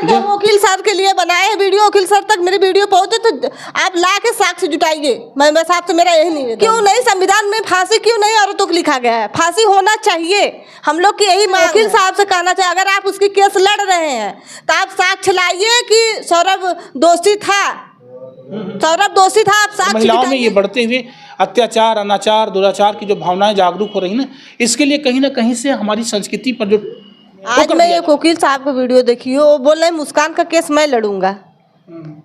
वकील सर के लिए बनाए हैं वीडियो, वकील सर तक मेरी वीडियो पहुंचे तो आप ला के साक्ष्य जुटाइए। मैं बस आपसे मेरा यही नहीं है, क्यों नहीं संविधान में फांसी क्यों नहीं औरतों को लिखा गया है? फांसी होना चाहिए, हम लोग की यही मांग। वकील साहब से कहना चाहिए अगर आप उसकी केस लड़ रहे हैं तो आप साक्ष्य लाइए कि सौरभ दोषी था, सौरभ दोषी था। आप साक्ष्य महिलाओं में ये बढ़ते हुए अत्याचार, अनाचार, दुराचार की जो भावनाएं जागरूक हो रही ना, इसके लिए कहीं ना कहीं से हमारी संस्कृति पर जो आज मैं एक वकील साहब का वीडियो देखी हो, वो बोल रहे हैं मुस्कान का केस मैं लड़ूंगा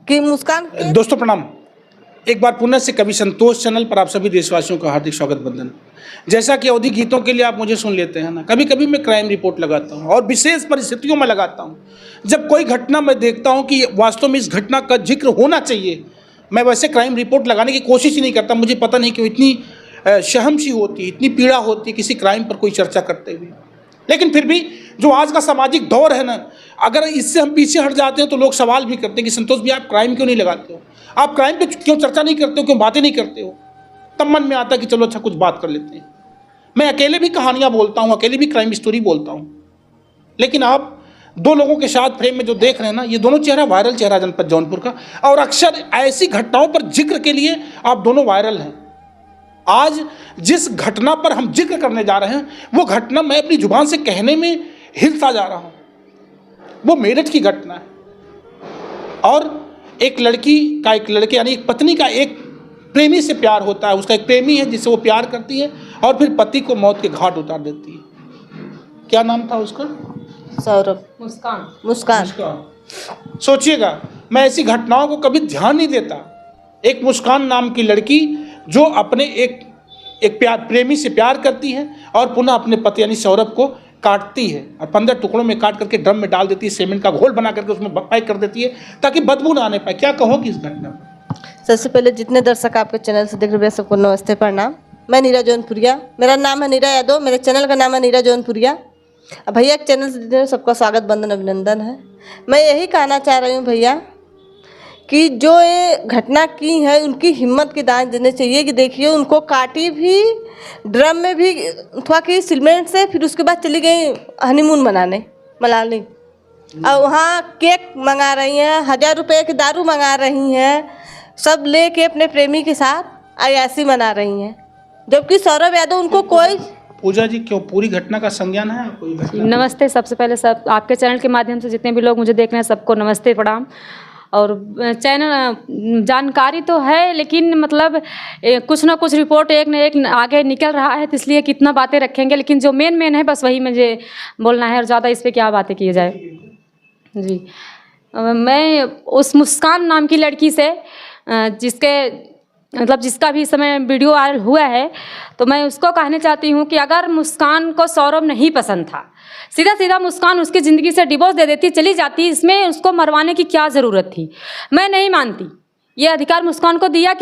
कि मुस्कान दोस्तों प्रणाम, एक बार पुनः से कवि संतोष चैनल पर आप सभी देशवासियों का हार्दिक स्वागत बंदन। जैसा कि अवधि गीतों के लिए आप मुझे सुन लेते हैं ना, कभी कभी मैं क्राइम रिपोर्ट लगाता हूँ और विशेष परिस्थितियों में लगाता हूँ जब कोई घटना मैं देखता हूँ कि वास्तव में इस घटना का जिक्र होना चाहिए। मैं वैसे क्राइम रिपोर्ट लगाने की कोशिश ही नहीं करता, मुझे पता नहीं क्यों इतनी शर्म सी होती है, इतनी पीड़ा होती है किसी क्राइम पर कोई चर्चा करते हुए। लेकिन फिर भी जो आज का सामाजिक दौर है ना, अगर इससे हम पीछे हट जाते हैं तो लोग सवाल भी करते हैं कि संतोष भी आप क्राइम क्यों नहीं लगाते हो, आप क्राइम पे क्यों चर्चा नहीं करते हो, क्यों बातें नहीं करते हो। तब मन में आता कि चलो अच्छा कुछ बात कर लेते हैं। मैं अकेले भी कहानियाँ बोलता हूँ, अकेले भी क्राइम स्टोरी बोलता हूँ, लेकिन आप दो लोगों के साथ फ्रेम में जो देख रहे हैं ना, ये दोनों चेहरा वायरल चेहरा जनपद जौनपुर का, और अक्सर ऐसी घटनाओं पर जिक्र के लिए आप दोनों वायरल हैं। आज जिस घटना पर हम जिक्र करने जा रहे हैं वो घटना मैं अपनी जुबान से कहने में हिलता जा रहा हूँ। वो मेरठ की घटना है और एक लड़की का एक लड़के यानी एक पत्नी का एक प्रेमी से प्यार होता है। उसका एक प्रेमी है जिससे वो प्यार करती है और फिर पति को मौत के घाट उतार देती है। क्या नाम था उसका? सौरभ। मुस्कान। सोचिएगा, मैं ऐसी घटनाओं को कभी ध्यान नहीं देता। एक मुस्कान नाम की लड़की जो अपने एक प्रेमी से प्यार करती है और पुनः अपने पति यानी सौरभ को काटती है और 15 टुकड़ों में काट करके ड्रम में डाल देती है, सीमेंट का घोल बना करके उसमें पैक कर देती है ताकि बदबू ना आने पाए। क्या कहोगी इस घटना पर? सबसे पहले जितने दर्शक आपके चैनल से देख रहे हैं सबको नमस्ते प्रणाम। मैं नीरा जौनपुरिया, मेरा नाम है नीरा यादव, मेरे चैनल का नाम है नीरा जौनपुरिया। भैया के चैनल से सबका स्वागत बंदन अभिनंदन है। मैं यही कहना चाह रही हूँ भैया कि जो ये घटना की है उनकी हिम्मत की दान देने चाहिए कि देखिए उनको काटी भी, ड्रम में भी थोड़ा कि सीमेंट से, फिर उसके बाद चली गई हनीमून मनाने मनाली, और वहाँ केक मंगा रही हैं, 1000 रुपये की दारू मंगा रही हैं, सब लेके अपने प्रेमी के साथ अयासी मना रही हैं, जबकि सौरभ यादव उनको कोई। पूजा जी, क्यों पूरी घटना का संज्ञान है कोई घटना? नमस्ते। सबसे पहले सब आपके चैनल के माध्यम से जितने भी लोग मुझे देख रहे हैं सबको नमस्ते प्रणाम। और चैनल जानकारी तो है लेकिन मतलब कुछ ना कुछ रिपोर्ट एक न एक आगे निकल रहा है, तो इसलिए कितना बातें रखेंगे, लेकिन जो मेन है बस वही मुझे बोलना है और ज़्यादा इस पर क्या बातें की जाए। जी, मैं उस मुस्कान नाम की लड़की से जिसका भी इस समय वीडियो वायरल हुआ है, तो मैं उसको कहना चाहती हूँ कि अगर मुस्कान को सौरभ नहीं पसंद था, सीधा मुस्कान उसकी ज़िंदगी से डिवोर्स दे देती, चली जाती, इसमें उसको मरवाने की क्या ज़रूरत थी? मैं नहीं मानती। ये अधिकार मुस्कान को दिया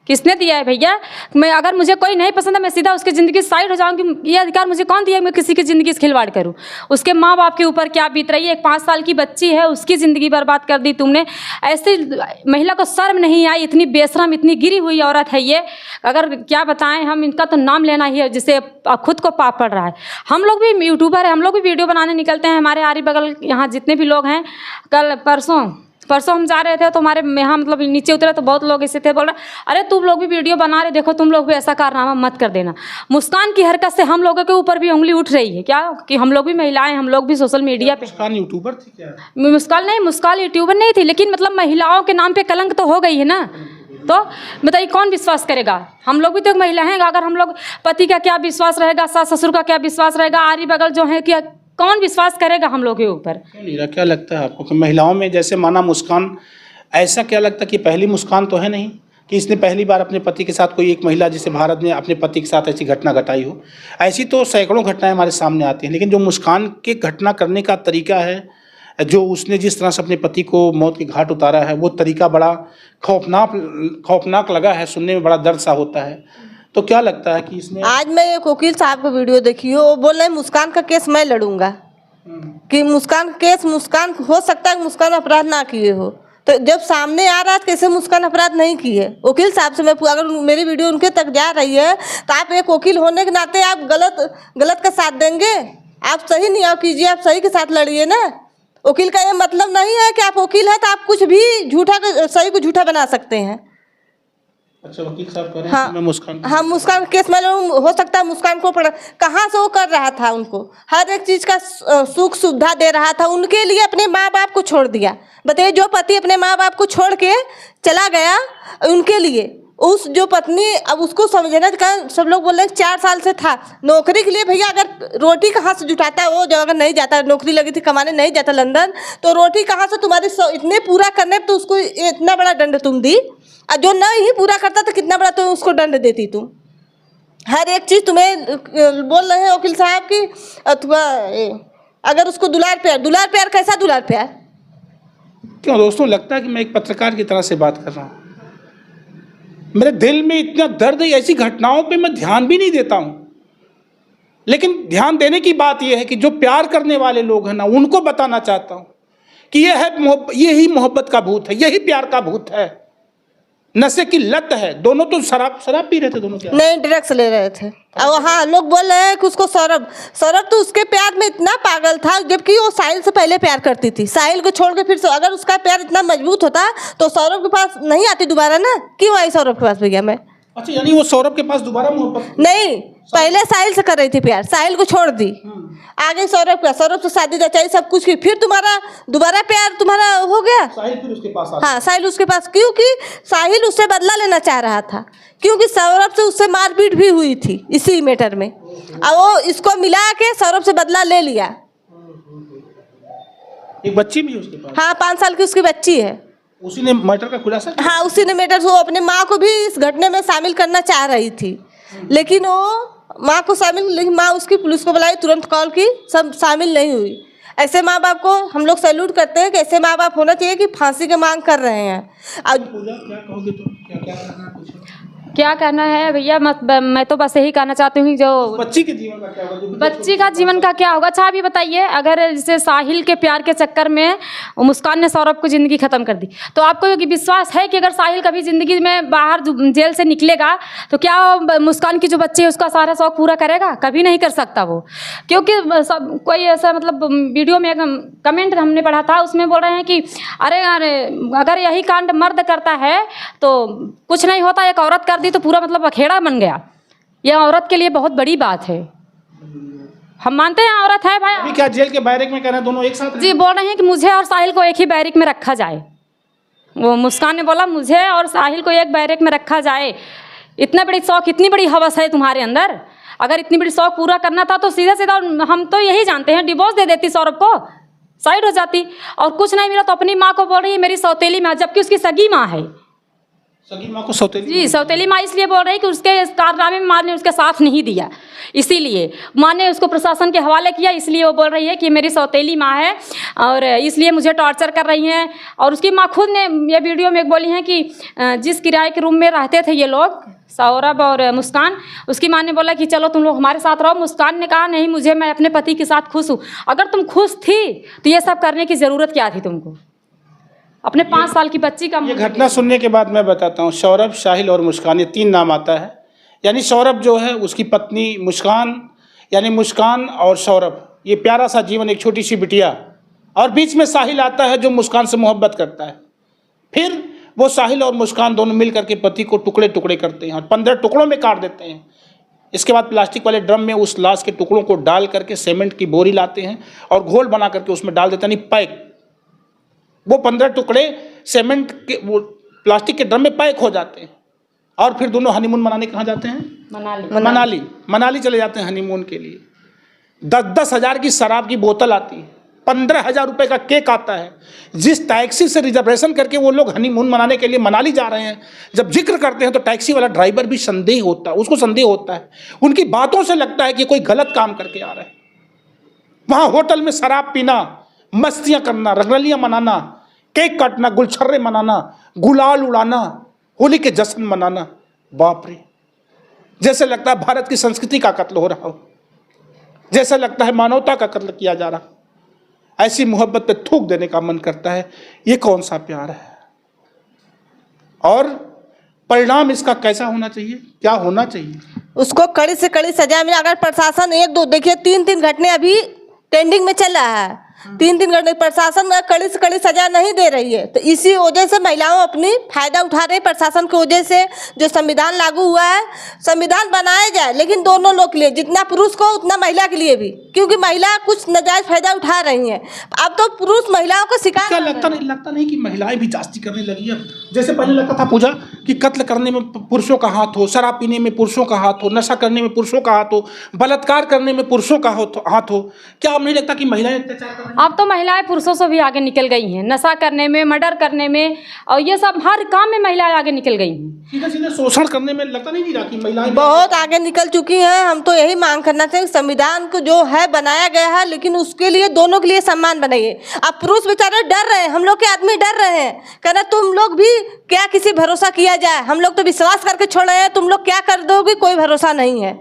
किसने दिया है भैया? मैं अगर मुझे कोई नहीं पसंद है मैं सीधा उसकी ज़िंदगी साइड हो जाऊंगी। ये अधिकार मुझे कौन दिया मैं किसी की ज़िंदगी से खिलवाड़ करूं? उसके माँ बाप के ऊपर क्या बीत रही है? एक 5 साल की बच्ची है, उसकी ज़िंदगी बर्बाद कर दी तुमने। ऐसी महिला को शर्म नहीं आई? इतनी बेशरम, इतनी गिरी हुई औरत है ये, अगर क्या बताएं हम, इनका तो नाम लेना ही है जिससे खुद को पाप पड़ रहा है। हम लोग भी यूट्यूबर है, हम लोग भी वीडियो बनाने निकलते हैं। हमारे आरी बगल यहाँ जितने भी लोग हैं, कल परसों हम जा रहे थे तो हमारे यहाँ मतलब नीचे उतरे तो बहुत लोग ऐसे थे, बोल रहे अरे तुम लोग भी वीडियो बना रहे, देखो तुम लोग भी ऐसा कारनामा मत कर देना। मुस्कान की हरकत से हम लोगों के ऊपर भी उंगली उठ रही है क्या कि हम लोग भी महिलाएं, हम लोग भी सोशल मीडिया पे। मुस्कान यूट्यूबर थी क्या? मुस्कान यूट्यूबर नहीं थी, लेकिन मतलब महिलाओं के नाम पे कलंक तो हो गई है ना। तो बताइए कौन विश्वास करेगा? हम लोग भी तो एक महिला हैं। अगर हम लोग पति का क्या विश्वास रहेगा, सास ससुर का क्या विश्वास रहेगा, आरी बगल जो है क्या, कौन विश्वास करेगा हम लोग के ऊपर? क्या लगता है आपको कि महिलाओं में जैसे माना मुस्कान, ऐसा क्या लगता है कि पहली मुस्कान तो है नहीं कि इसने पहली बार अपने पति के साथ, कोई एक महिला जिसे भारत में अपने पति के साथ ऐसी घटना घटाई हो? ऐसी तो सैकड़ों घटनाएं हमारे सामने आती हैं, लेकिन जो मुस्कान के घटना करने का तरीका है, जो उसने जिस तरह से अपने पति को मौत के घाट उतारा है, वो तरीका बड़ा खौफनाक लगा है, सुनने में बड़ा दर्द सा होता है। तो क्या लगता है कि इसमें? आज मैं एक वकील साहब का वीडियो देखी हो, वो बोल रहे मुस्कान का केस मैं लड़ूंगा कि मुस्कान हो सकता है मुस्कान अपराध ना किए हो, तो जब सामने आ रहा है कैसे मुस्कान अपराध नहीं की है? वकील साहब से मैं, अगर मेरी वीडियो उनके तक जा रही है तो आप एक वकील होने के नाते आप गलत का साथ देंगे? आप सही नहीं आओ कीजिए, आप सही के साथ लड़िए ना। वकील का ये मतलब नहीं है कि आप वकील हैं तो आप कुछ भी झूठा सही को झूठा बना सकते हैं। अच्छा, वकील साहब कह रहे हैं हाँ, कि मैं मुस्कान हाँ, मुस्कान केस में हो सकता है मुस्कान को पड़ा, कहाँ से वो कर रहा था, उनको हर एक चीज़ का सुख सुविधा दे रहा था, उनके लिए अपने माँ बाप को छोड़ दिया। बताइए, जो पति अपने माँ बाप को छोड़ के चला गया, उनके लिए उस जो पत्नी, अब उसको समझना का सब लोग बोल रहे हैं 4 साल से था नौकरी के लिए। भैया अगर रोटी कहाँ से जुटाता है वो, जब अगर नहीं जाता, नौकरी लगी थी कमाने नहीं जाता लंदन, तो रोटी कहाँ से तुम्हारी इतने पूरा करने, तो उसको इतना बड़ा दंड तुम दी, और जो नहीं पूरा करता तो कितना बड़ा तुम उसको दंड देती तुम। हर एक चीज़ तुम्हें बोल रहे हैं वकील साहब की, अथवा अगर उसको दुलार प्यार कैसा दुलार प्यार? क्यों दोस्तों, लगता है कि मैं एक पत्रकार की तरह से बात कर रहा हूँ। मेरे दिल में इतना दर्द है, ऐसी घटनाओं पे मैं ध्यान भी नहीं देता हूँ। लेकिन ध्यान देने की बात यह है कि जो प्यार करने वाले लोग हैं ना, उनको बताना चाहता हूँ कि यही मोहब्बत का भूत है, यही प्यार का भूत है। नशे की लत है। दोनों तो शराब पी रहे थे दोनों, क्या नहीं, ड्रग्स ले रहे थे। और हाँ, लोग बोल रहे हैं कि उसको सौरभ तो उसके प्यार में इतना पागल था, जबकि वो साहिल से पहले प्यार करती थी। साहिल को छोड़ के फिर से अगर उसका प्यार इतना मजबूत होता तो सौरभ के पास नहीं आती दोबारा ना। क्यों आई सौरभ के पास भैया मैं? अच्छा, यानी वो सौरभ के पास दोबारा मोहब्बत नहीं, पहले साहिल से कर रही थी प्यार, साहिल को छोड़ दी, आगे सौरभ से शादी रचाई, सब कुछ की, फिर तुम्हारा दोबारा प्यार तुम्हारा हो गया। साहिल फिर उसके पास हाँ, साहिल उसके पास, क्योंकि साहिल उससे बदला लेना चाह रहा था, क्योंकि सौरभ से उससे मारपीट भी हुई थी इसी मैटर में, और वो इसको मिला के सौरभ से बदला ले लिया। एक बच्ची भी है उसके पास। हाँ, 5 साल की उसकी बच्ची है। उसी ने मैटर का खुलासा किया? हाँ, उसी ने मैटर, वो अपने माँ को भी इस घटने में शामिल करना चाह रही थी, लेकिन वो माँ को लेकिन माँ उसकी पुलिस को बुलाई, तुरंत कॉल की, सब शामिल नहीं हुई। ऐसे माँ बाप को हम लोग सैल्यूट करते हैं कि ऐसे माँ बाप होना चाहिए कि फांसी की मांग कर रहे हैं। पूजा, क्या कहोगे तुम? क्या करना है कुछ? क्या करना है भैया, मैं तो बस यही कहना चाहती हूँ जो बच्ची के जीवन का क्या होगा, बच्ची का जीवन का क्या होगा। अच्छा, अभी बताइए, अगर जैसे साहिल के प्यार के चक्कर में मुस्कान ने सौरभ को ज़िंदगी ख़त्म कर दी, तो आपको ये विश्वास है कि अगर साहिल कभी ज़िंदगी में बाहर जेल से निकलेगा तो क्या मुस्कान की जो बच्ची है उसका सारा शौक पूरा करेगा? कभी नहीं कर सकता वो, क्योंकि सब कोई ऐसा, मतलब वीडियो में कमेंट हमने पढ़ा था, उसमें बोल रहे हैं कि अरे अगर यही कांड मर्द करता है तो कुछ नहीं होता, एक औरत कर तो पूरा मतलब अखेड़ा बन गया। ये औरत के लिए बहुत बड़ी बात है। हम मानते हैं औरत है भाई। अभी क्या जेल के बैरक में कह रहे हैं दोनों एक साथ? जी, बोल रहे हैं कि मुझे और साहिल को एक ही बैरक में रखा जाए। वो मुस्कान ने बोला मुझे और साहिल को एक बैरक में रखा जाए। इतना बड़ी शौक, इतनी बड़ी हवस है तुम्हारे अंदर। अगर इतनी बड़ी शौक पूरा करना था तो सीधा सीधा हम तो यही जानते हैं, डिवोर्स दे देती, सौरभ को साइड हो जाती, और कुछ नहीं मिला तो अपनी माँ को बोल रही है मेरी सौतेली माँ, जबकि उसकी सगी माँ है। सगी माँ को सौतेली? जी, सौतेली माँ इसलिए बोल रही है कि उसके इस कारनामे में माँ ने उसके साथ नहीं दिया, इसीलिए माँ ने उसको प्रशासन के हवाले किया, इसलिए वो बोल रही है कि मेरी सौतेली माँ है और इसलिए मुझे टॉर्चर कर रही हैं। और उसकी माँ खुद ने ये वीडियो में बोली है कि जिस किराए के रूम में रहते थे ये लोग, सौरभ और मुस्कान, उसकी माँ ने बोला कि चलो तुम लोग हमारे साथ रहो। मुस्कान ने कहा नहीं, मुझे, मैं अपने पति के साथ खुश हूँ। अगर तुम खुश थी तो ये सब करने की ज़रूरत क्या थी तुमको? अपने 5 साल की बच्ची का। ये घटना सुनने के बाद मैं बताता हूँ, सौरभ, साहिल और मुस्कान, ये 3 नाम आता है। यानी सौरभ जो है उसकी पत्नी मुस्कान, यानी मुस्कान और सौरभ, ये प्यारा सा जीवन, एक छोटी सी बिटिया, और बीच में साहिल आता है जो मुस्कान से मोहब्बत करता है। फिर वो साहिल और मुस्कान दोनों मिल करके पति को टुकड़े टुकड़े करते हैं और 15 टुकड़ों में काट देते हैं। इसके बाद प्लास्टिक वाले ड्रम में उस लाश के टुकड़ों को डाल करके सीमेंट की बोरी लाते हैं और घोल बना करके उसमें डाल देते हैं, यानी पैक। वो 15 टुकड़े सीमेंट के, वो प्लास्टिक के ड्रम में पैक हो जाते हैं और फिर दोनों हनीमून मनाने कहाँ जाते हैं? मनाली चले जाते हैं हनीमून के लिए। 10-10 हज़ार की शराब की बोतल आती है, 15,000 रुपये का केक आता है। जिस टैक्सी से रिजर्वेशन करके वो लोग हनीमून मनाने के लिए मनाली जा रहे हैं, जब जिक्र करते हैं तो टैक्सी वाला ड्राइवर भी संदेह होता है, उसको संदेह होता है, उनकी बातों से लगता है कि कोई गलत काम करके आ रहा है। वहाँ होटल में शराब पीना, मस्तियाँ करना, रंगरलियाँ मनाना, केक काटना, गुलछर्रे मनाना, गुलाल उड़ाना, होली के जश्न मनाना, बाप रे, जैसे लगता है भारत की संस्कृति का कत्ल हो रहा हो, जैसे लगता है मानवता का कत्ल किया जा रहा। ऐसी मोहब्बत पे थूक देने का मन करता है। ये कौन सा प्यार है? और परिणाम इसका कैसा होना चाहिए, क्या होना चाहिए? उसको कड़ी से कड़ी सजा मिले। अगर प्रशासन 1-2, देखिए 3-3 घटने अभी ट्रेंडिंग में चल रहा है, 3 घंटे प्रशासन कड़ी से कड़ी सजा नहीं दे रही है। तो इसी वजह से महिलाओं अपनी फायदा उठा रही है प्रशासन की वजह से। जो संविधान लागू हुआ है, संविधान बनाया जाए लेकिन दोनों लोग के लिए, जितना पुरुष को उतना महिला के लिए भी, क्योंकि महिला कुछ नाजायज फायदा उठा रही हैं। अब तो पुरुष महिलाओं को शिकार क्या लगता नहीं कि महिलाएं भी जास्ती करने लगी अब? जैसे पहले लगता था पूजा कि कत्ल करने में पुरुषों का हाथ हो, शराब पीने में पुरुषों का हाथ हो, नशा करने में पुरुषों का हाथ हो, बलात्कार करने में पुरुषों का हाथ हो। क्या अब नहीं लगता कि महिलाएं अत्याचार कर रही हैं? अब तो महिलाएं पुरुषों से भी आगे निकल गई हैं, नशा करने में, मर्डर करने में, और ये सब हर काम में महिलाएं आगे निकल गई हैं। सीधे सीधे शोषण करने में लगता नहीं रहा कि महिलाएं बहुत आगे निकल चुकी हैं। हम तो यही मांग करना चाहिए, संविधान को जो है बनाया गया है, लेकिन उसके लिए दोनों के लिए सम्मान बनाइए। अब पुरुष बेचारे डर रहे हैं, हम लोग के आदमी डर रहे हैं, कहना तुम लोग भी क्या किसी भरोसा किया जाए, हम लोग तो विश्वास करके छोड़ रहे हैं, तुम लोग क्या कर दोगे कोई भरोसा नहीं है।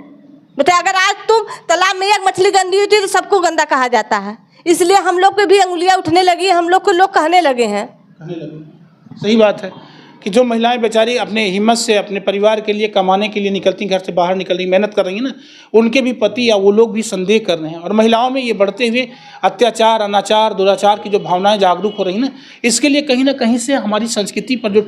बेटा अगर आज तुम तालाब में एक मछली गंदी होती है तो सबको गंदा कहा जाता है, इसलिए हम लोग पे भी अंगुलियां उठने लगी, हम लोग को लोग कहने लगे हैं। सही बात है कि जो महिलाएं बेचारी अपने हिम्मत से अपने परिवार के लिए कमाने के लिए निकलती, घर से बाहर निकल रही, मेहनत कर रही हैं ना, उनके भी पति या वो लोग भी संदेह कर रहे हैं। और महिलाओं में ये बढ़ते हुए अत्याचार, अनाचार, दुराचार की जो भावनाएं जागरूक हो रही ना, इसके लिए कहीं ना कहीं से हमारी संस्कृति पर जो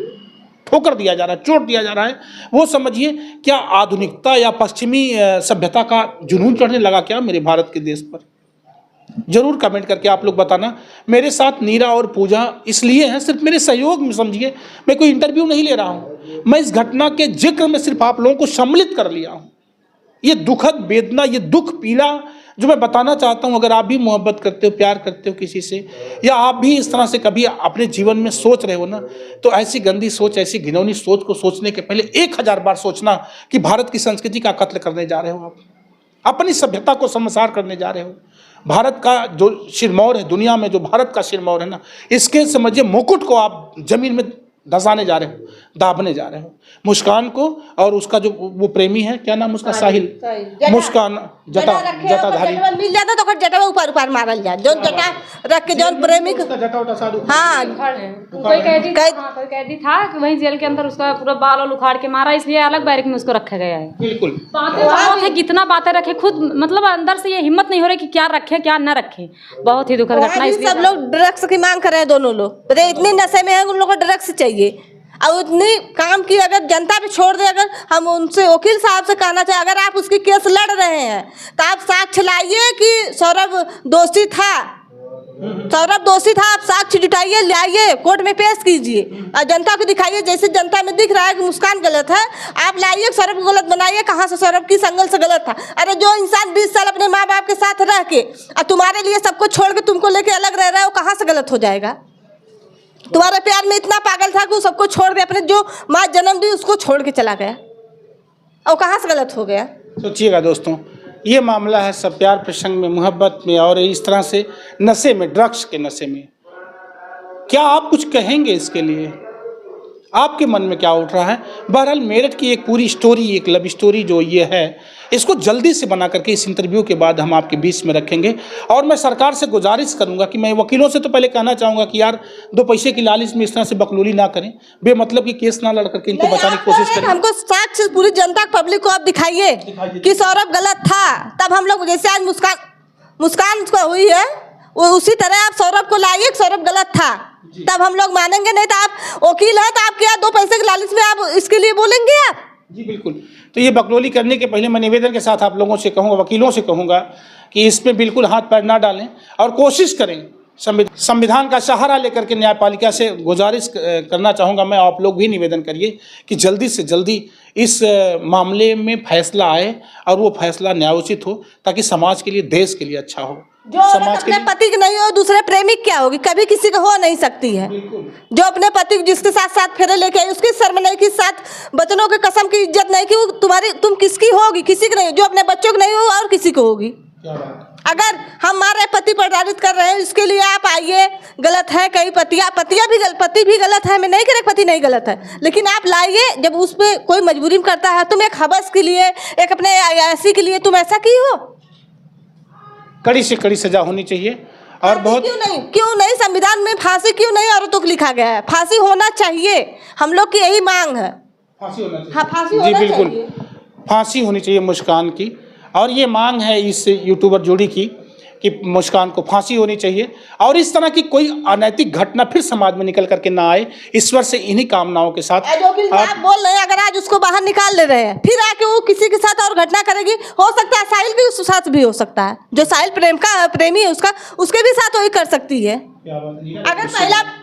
ठोकर दिया जा रहा है, चोट दिया जा रहा है, वो समझिए क्या आधुनिकता या पश्चिमी सभ्यता का जुनून चढ़ने लगा क्या मेरे भारत के देश पर? जरूर कमेंट करके आप लोग बताना। मेरे साथ नीरा और पूजा इसलिए हैं, सिर्फ मेरे सहयोग में समझिए, मैं कोई इंटरव्यू नहीं ले रहा हूँ, मैं इस घटना के जिक्र में सिर्फ आप लोगों को सम्मिलित कर लिया हूँ। ये दुखद वेदना, ये दुख पीड़ा जो मैं बताना चाहता हूँ, अगर आप भी मोहब्बत करते हो, प्यार करते हो किसी से, या आप भी इस तरह से कभी अपने जीवन में सोच रहे हो ना, तो ऐसी गंदी सोच, ऐसी घिनौनी सोच को सोचने के पहले 1000 बार सोचना कि भारत की संस्कृति का कत्ल करने जा रहे हो आप, अपनी सभ्यता को शर्मसार करने जा रहे हो। भारत का जो सिरमौर है, दुनिया में जो भारत का सिरमौर है ना, इसके समझिए मुकुट को आप जमीन में धंसाने जा रहे हो, दाबने जा रहे हो। मुस्कान को और उसका जो वो प्रेमी है, क्या नाम उसका, साहिल, मुस्कान जटाधारी, मिल जाता तो जटा ऊपर ऊपर मारल जाए, जो जटा रख के जो प्रेमी हाँ कोई कैदी था कि वहीं जेल के अंदर उसका पूरा बाल और उखाड़ के मारा, इसलिए अलग बैरक में उसको रखा गया है। बिल्कुल बातें बहुत है, कितना बातें रखे, खुद मतलब अंदर से ये हिम्मत नहीं हो रही कि क्या रखे क्या न रखे। बहुत ही दुखद घटना। सब लोग ड्रग्स की मांग कर रहे हैं, दोनों लोग पता इतनी नशे में है, उन लोगों को ड्रग्स चाहिए। और उतनी काम की अगर जनता पे छोड़ दे, अगर हम उनसे वकील साहब से कहना चाहिए, अगर आप उसकी केस लड़ रहे हैं तो आप साक्ष्य लाइए कि सौरभ दोषी था, सौरभ दोषी था, आप साक्ष्य जुटाइए, लाइए, कोर्ट में पेश कीजिए और जनता को दिखाइए। जैसे जनता में दिख रहा है कि मुस्कान गलत है, आप लाइए, सौरभ को गलत बनाइए, कहाँ से सौरभ की संगल से गलत था। अरे जो इंसान 20 साल अपने माँ बाप के साथ रह के और तुम्हारे लिए सबको छोड़ के तुमको लेके अलग रह रहा है, वो कहाँ से गलत हो जाएगा? तुम्हारे प्यार में इतना पागल था कि वो सबको छोड़ के, अपने जो माँ जन्म दी उसको छोड़ के चला गया, और कहाँ से गलत हो गया? सोचिएगा दोस्तों, ये मामला है सब प्यार प्रसंग में, मोहब्बत में, और इस तरह से नशे में, ड्रग्स के नशे में। क्या आप कुछ कहेंगे इसके लिए? आपके मन में क्या उठ रहा है? बहरहाल मेरठ की एक पूरी स्टोरी, एक लव स्टोरी जो ये है, इसको जल्दी से बना करके इस इंटरव्यू के बाद हम आपके बीच में रखेंगे। और मैं सरकार से गुजारिश करूंगा कि मैं वकीलों से तो पहले कहना चाहूँगा कि यार 2 पैसे की लालच में इस तरह से बकलोली ना करें, बेमतलब की केस ना लड़ करके इनको बचाने की कोशिश करें। हमको साक्ष्य पूरी जनता पब्लिक को आप दिखाइए कि सौरभ गलत था, तब हम लोग, जैसे आज मुस्कान को हुई है, वो उसी तरह आप सौरभ को लाइए, सौरभ गलत था, तब हम लोग मानेंगे। नहीं तो आप वकील हैं तो आप क्या 2 पैसे की लालच में आप इसके लिए बोलेंगे आप? जी बिल्कुल। तो ये बकलोली करने के पहले मैं निवेदन के साथ आप लोगों से कहूँगा, वकीलों से कहूँगा कि इसमें बिल्कुल हाथ पैर ना डालें और कोशिश करें। संविधान का सहारा लेकर के न्यायपालिका से गुजारिश करना चाहूँगा मैं, आप लोग भी निवेदन करिए कि जल्दी से जल्दी इस मामले में फैसला आए और वो फैसला न्यायोचित हो, ताकि समाज के लिए, देश के लिए अच्छा हो। जो समाज अपने पति की नहीं हो, दूसरे प्रेमिक क्या होगी? कभी किसी को हो नहीं सकती है। जो अपने पति जिसके साथ फेरे लेके आई, उसकी शर्म नहीं की, साथ बचनों के कसम की इज्जत नहीं की, तुम किसकी होगी? किसी की नहीं। जो अपने बच्चों की नहीं हो और किसी को होगी? अगर हमारे पति प्रताड़ित कर रहे हैं, इसके लिए आप आइए। गलत है कई पति भी गलत है, मैं नहीं कह रही पति नहीं गलत है, लेकिन आप लाइए। जब उस पर कोई मजबूरी करता है, तुम एक हवस के लिए, एक अपने ऐसी के लिए तुम ऐसा की हो? कड़ी से कड़ी सजा होनी चाहिए। और बहुत क्यों नहीं संविधान में फांसी क्यों नहीं औरतों को लिखा गया है? फांसी होना चाहिए, हम लोग की यही मांग है। फांसी होना चाहिए। हाँ, फांसी जी होना बिल्कुल चाहिए। फांसी होनी चाहिए मुस्कान की। और ये मांग है इस यूट्यूबर जोड़ी की कि मुस्कान को फांसी होनी चाहिए और इस तरह की कोई अनैतिक घटना फिर समाज में निकल करके ना आए। ईश्वर से इन्हीं कामनाओं के साथ जो कि आप बोल रहे हैं, अगर आज उसको बाहर निकाल ले रहे हैं, फिर आके वो किसी के साथ और घटना करेगी, हो सकता है साहिल के साथ भी हो सकता है, जो साहिल प्रेमी है उसका, उसके भी साथ वही कर सकती है। अगर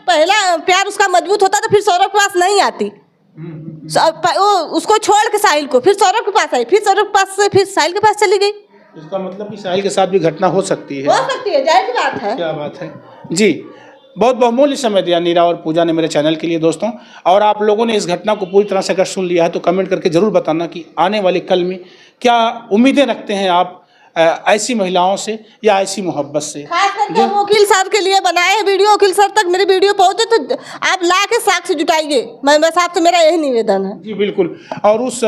पहला प्यार उसका मजबूत होता तो फिर सौरभ के पास नहीं आती, वो उसको छोड़ के साहिल को फिर सौरभ के पास आई, फिर सौरभ के पास से फिर साहिल के पास चली गई। इसका मतलब कि साहिल के साथ भी घटना हो सकती है। हो सकती है, जाहिर सी बात है। क्या बात है जी। बहुत बहुमूल्य समय दिया नीरा और पूजा ने मेरे चैनल के लिए दोस्तों। और आप लोगों ने इस घटना को पूरी तरह से अगर सुन लिया है तो कमेंट करके ज़रूर बताना कि आने वाले कल में क्या उम्मीदें रखते हैं आप ऐसी महिलाओं से या ऐसी मोहब्बत से। खास करके हम वकील साहब के लिए बनाए हैं वीडियो, वकील सर तक मेरी वीडियो पहुंचे तो आप ला के साक्ष्य जुटाइए, मैं बस आपसे मेरा यही निवेदन है। जी बिल्कुल। और उस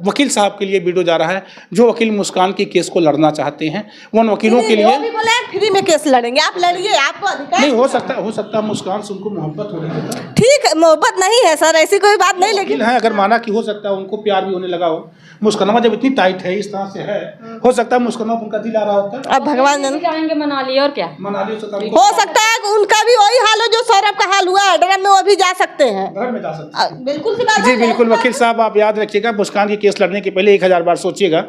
वकील साहब के लिए वीडियो जा रहा है जो वकील मुस्कान के केस को लड़ना चाहते हैं। उन वकीलों के लिए वो भी बोले फ्री में केस लड़ेंगे, आप लड़िए, आपको अधिकार नहीं हो सकता मुस्कान से उनको मोहब्बत होने लगा। ठीक है, मोहब्बत नहीं है सर, ऐसी कोई बात नहीं, लेकिन है अगर माना कि हो सकता है उनको प्यार भी होने लगा हो। मुस्कानमा जब इतनी टाइट है, इस तरह से है, हो सकता है मुस्कानमा उनका दिल आ रहा होता है। अब भगवान जाने, जाएंगे मनाली और क्या, मनाली हो सकता है कि उनका भी वही हाल हो जो सौरभ का हाल हुआ है, ड्रम में वो भी जा सकते हैं, घर में जा सकते हैं। बिल्कुल सी बात जी है। बिल्कुल। वकील साहब आप याद रखिएगा, मुस्कान के केस लड़ने के पहले 1000 बार सोचिएगा।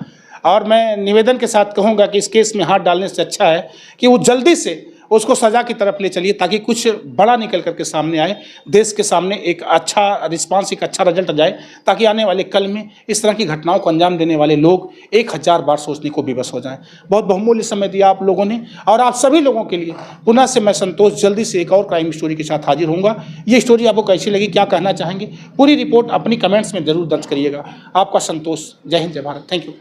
और मैं निवेदन के साथ कहूँगा कि इस केस में हाथ डालने से अच्छा है कि वो जल्दी से उसको सज़ा की तरफ ले चलिए ताकि कुछ बड़ा निकल करके सामने आए, देश के सामने एक अच्छा रिस्पांस, एक अच्छा रिजल्ट आ जाए, ताकि आने वाले कल में इस तरह की घटनाओं को अंजाम देने वाले लोग 1000 बार सोचने को विवश हो जाएं। बहुत बहुमूल्य समय दिया आप लोगों ने और आप सभी लोगों के लिए पुनः से मैं संतोष जल्दी से एक और क्राइम स्टोरी के साथ हाजिर होऊंगा। ये स्टोरी आपको कैसी लगी, क्या कहना चाहेंगे, पूरी रिपोर्ट अपनी कमेंट्स में ज़रूर दर्ज करिएगा। आपका संतोष। जय हिंद, जय भारत। Thank you.